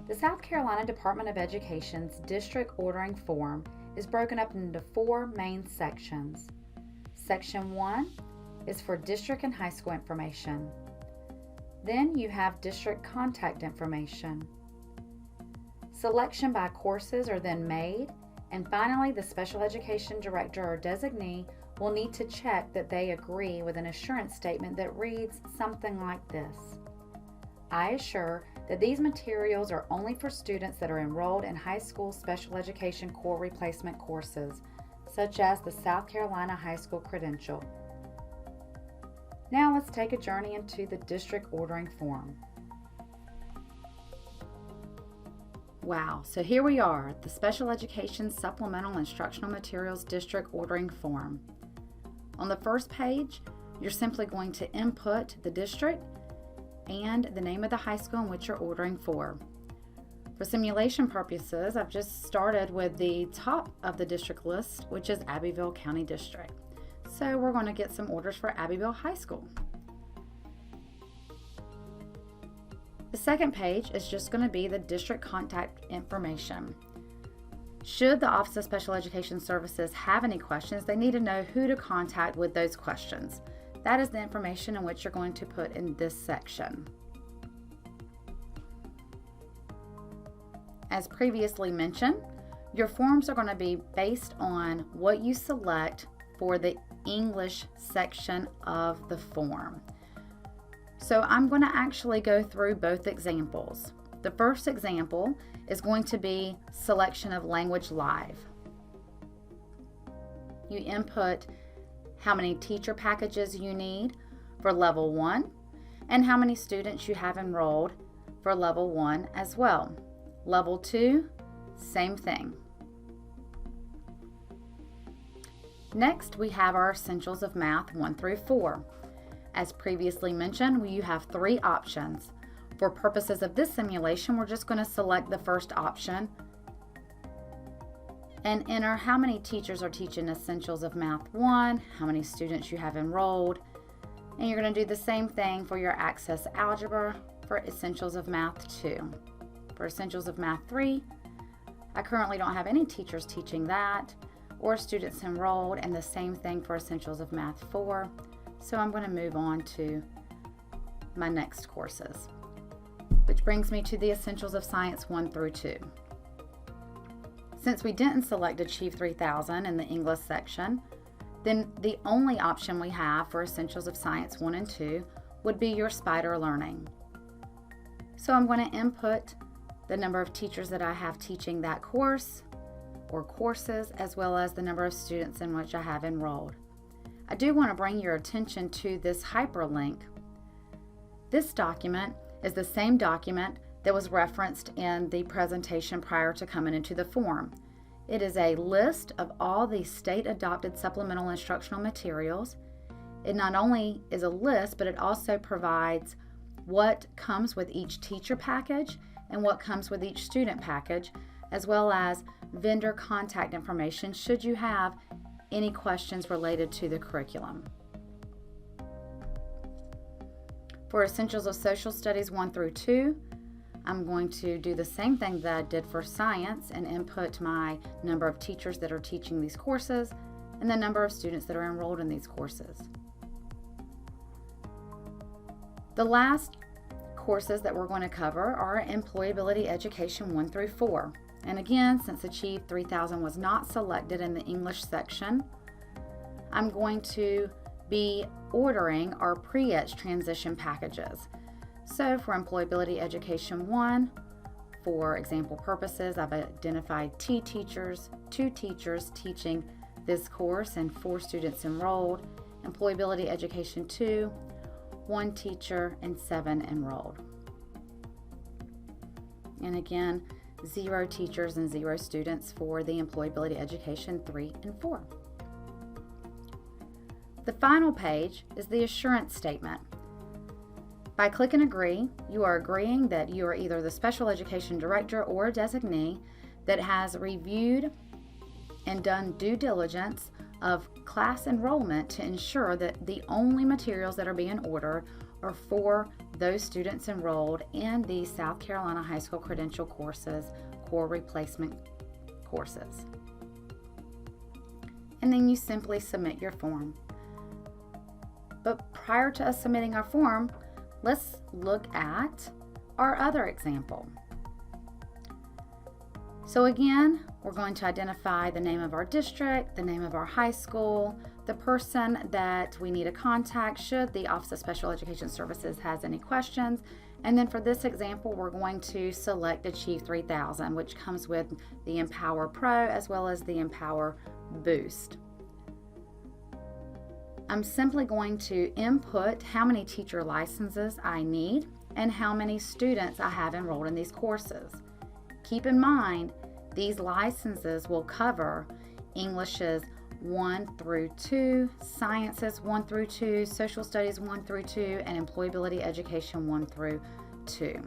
The South Carolina Department of Education's District Ordering Form is broken up into 4 main sections. Section 1 is for district and high school information. Then you have district contact information. Selection by courses are then made, and finally the special education director or designee will need to check that they agree with an assurance statement that reads something like this. I assure that these materials are only for students that are enrolled in high school special education core replacement courses, such as the South Carolina High School Credential. Now let's take a journey into the district ordering form. Wow, so here we are, the Special Education Supplemental Instructional Materials District Ordering Form. On the first page, you're simply going to input the district and the name of the high school in which you're ordering for. For simulation purposes, I've just started with the top of the district list, which is Abbeville County District. So we're going to get some orders for Abbeville High School. The second page is just going to be the district contact information. Should the Office of Special Education Services have any questions, they need to know who to contact with those questions. That is the information in which you're going to put in this section. As previously mentioned, your forms are going to be based on what you select for the English section of the form. So I'm going to actually go through both examples. The first example is going to be selection of language live. You input how many teacher packages you need for level 1 and how many students you have enrolled for level 1 as well. Level 2, same thing. Next, we have our Essentials of Math 1 through 4. As previously mentioned, you have 3 options. For purposes of this simulation, we're just going to select the first option and enter how many teachers are teaching Essentials of Math 1, how many students you have enrolled, and you're going to do the same thing for your Access Algebra for Essentials of Math 2. For Essentials of Math 3, I currently don't have any teachers teaching that or students enrolled, and the same thing for Essentials of Math 4. So I'm going to move on to my next courses, which brings me to the Essentials of Science 1 through 2. Since we didn't select Achieve 3000 in the English section, then the only option we have for Essentials of Science 1 and 2 would be your Spider Learning. So I'm going to input the number of teachers that I have teaching that course or courses, as well as the number of students in which I have enrolled. I do want to bring your attention to this hyperlink. This document is the same document that was referenced in the presentation prior to coming into the form. It is a list of all the state-adopted supplemental instructional materials. It not only is a list, but it also provides what comes with each teacher package and what comes with each student package, as well as vendor contact information should you have any questions related to the curriculum. For Essentials of Social Studies 1 through 2, I'm going to do the same thing that I did for science and input my number of teachers that are teaching these courses and the number of students that are enrolled in these courses. The last courses that we're going to cover are Employability Education 1 through 4. And again, since Achieve 3000 was not selected in the English section, I'm going to be ordering our pre-ETCH transition packages. So for Employability Education 1, for example purposes, I've identified 2 teachers teaching this course and 4 students enrolled. Employability Education 2, 1 teacher and 7 enrolled. And again, 0 teachers and 0 students for the Employability Education 3 and 4. The final page is the assurance statement. By clicking Agree, you are agreeing that you are either the special education director or a designee that has reviewed and done due diligence of class enrollment to ensure that the only materials that are being ordered are for those students enrolled in the South Carolina High School Credential Courses core replacement courses. And then you simply submit your form. But prior to us submitting our form, let's look at our other example. So again, we're going to identify the name of our district, the name of our high school, the person that we need to contact should the Office of Special Education Services has any questions. And then for this example, we're going to select Achieve 3000, which comes with the Empower Pro as well as the Empower Boost. I'm simply going to input how many teacher licenses I need and how many students I have enrolled in these courses. Keep in mind, these licenses will cover Englishes 1 through 2, Sciences 1 through 2, Social Studies 1 through 2, and Employability Education 1 through 2.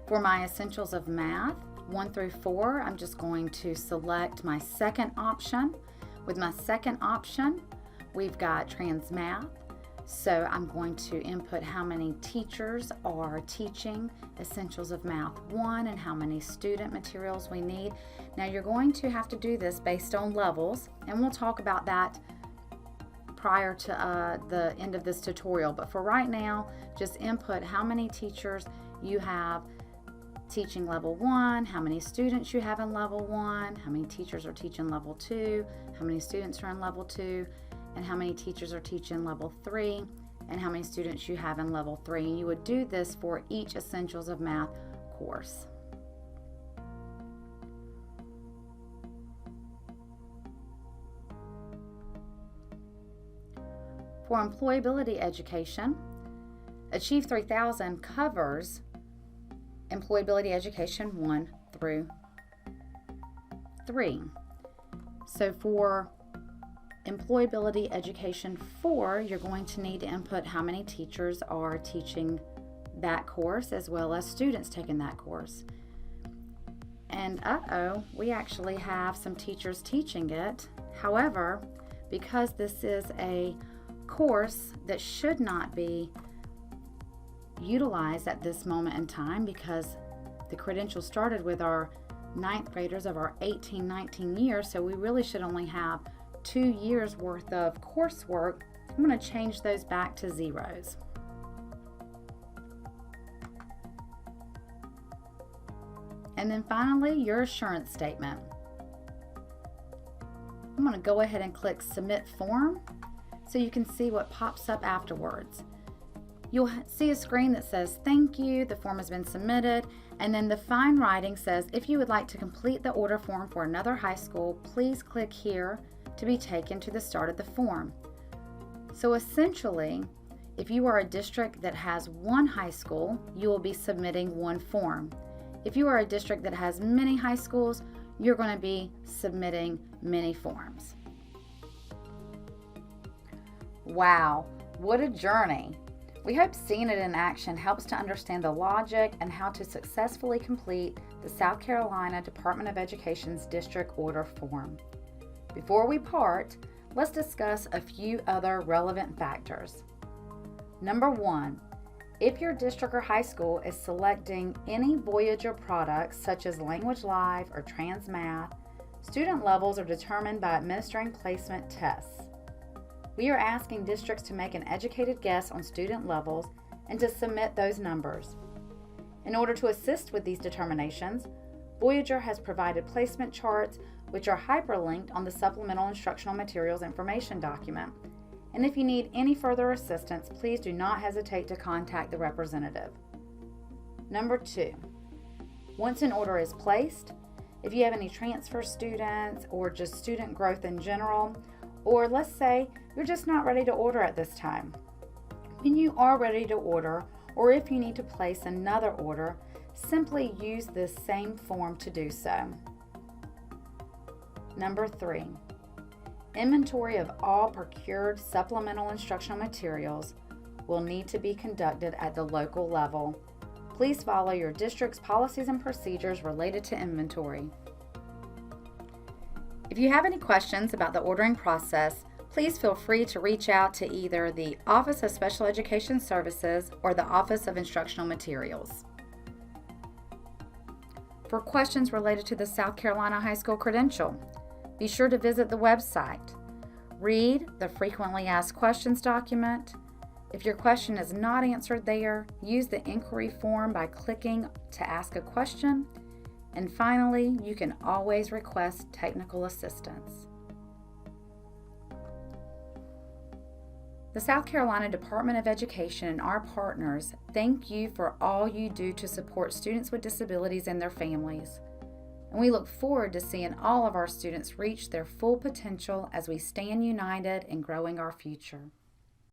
For my Essentials of Math 1 through 4, I'm just going to select my second option. With my second option, we've got Trans Math. So I'm going to input how many teachers are teaching Essentials of Math 1 and how many student materials we need. Now you're going to have to do this based on levels, and we'll talk about that prior to the end of this tutorial. But for right now, just input how many teachers you have teaching level 1, how many students you have in level 1, how many teachers are teaching level 2, how many students are in level 2, and how many teachers are teaching level 3, and how many students you have in level 3. And you would do this for each Essentials of Math course. For Employability Education, Achieve 3000 covers Employability Education 1 through 3. So for Employability Education 4, you're going to need to input how many teachers are teaching that course as well as students taking that course. And we actually have some teachers teaching it. However, because this is a course that should not be utilized at this moment in time, because the credential started with our 9th graders of our 18-19 years, so we really should only have 2 years worth of coursework, I'm going to change those back to zeros. And then finally, your assurance statement. I'm going to go ahead and click Submit Form so you can see what pops up afterwards. You'll see a screen that says, "Thank you, the form has been submitted," and then the fine writing says, "If you would like to complete the order form for another high school, please click here to be taken to the start of the form." So essentially, if you are a district that has one high school, you will be submitting one form. If you are a district that has many high schools, you're going to be submitting many forms. Wow, what a journey! We hope seeing it in action helps to understand the logic and how to successfully complete the South Carolina Department of Education's district order form. Before we part, let's discuss a few other relevant factors. Number 1, if your district or high school is selecting any Voyager products such as Language Live or Trans Math, student levels are determined by administering placement tests. We are asking districts to make an educated guess on student levels and to submit those numbers. In order to assist with these determinations, Voyager has provided placement charts which are hyperlinked on the Supplemental Instructional Materials Information document. And if you need any further assistance, please do not hesitate to contact the representative. Number 2, once an order is placed, if you have any transfer students or just student growth in general, or let's say you're just not ready to order at this time. When you are ready to order, or if you need to place another order, simply use this same form to do so. Number 3, inventory of all procured supplemental instructional materials will need to be conducted at the local level. Please follow your district's policies and procedures related to inventory. If you have any questions about the ordering process, please feel free to reach out to either the Office of Special Education Services or the Office of Instructional Materials. For questions related to the South Carolina High School Credential, be sure to visit the website. Read the Frequently Asked Questions document. If your question is not answered there, use the inquiry form by clicking to ask a question. And finally, you can always request technical assistance. The South Carolina Department of Education and our partners thank you for all you do to support students with disabilities and their families. And we look forward to seeing all of our students reach their full potential as we stand united in growing our future.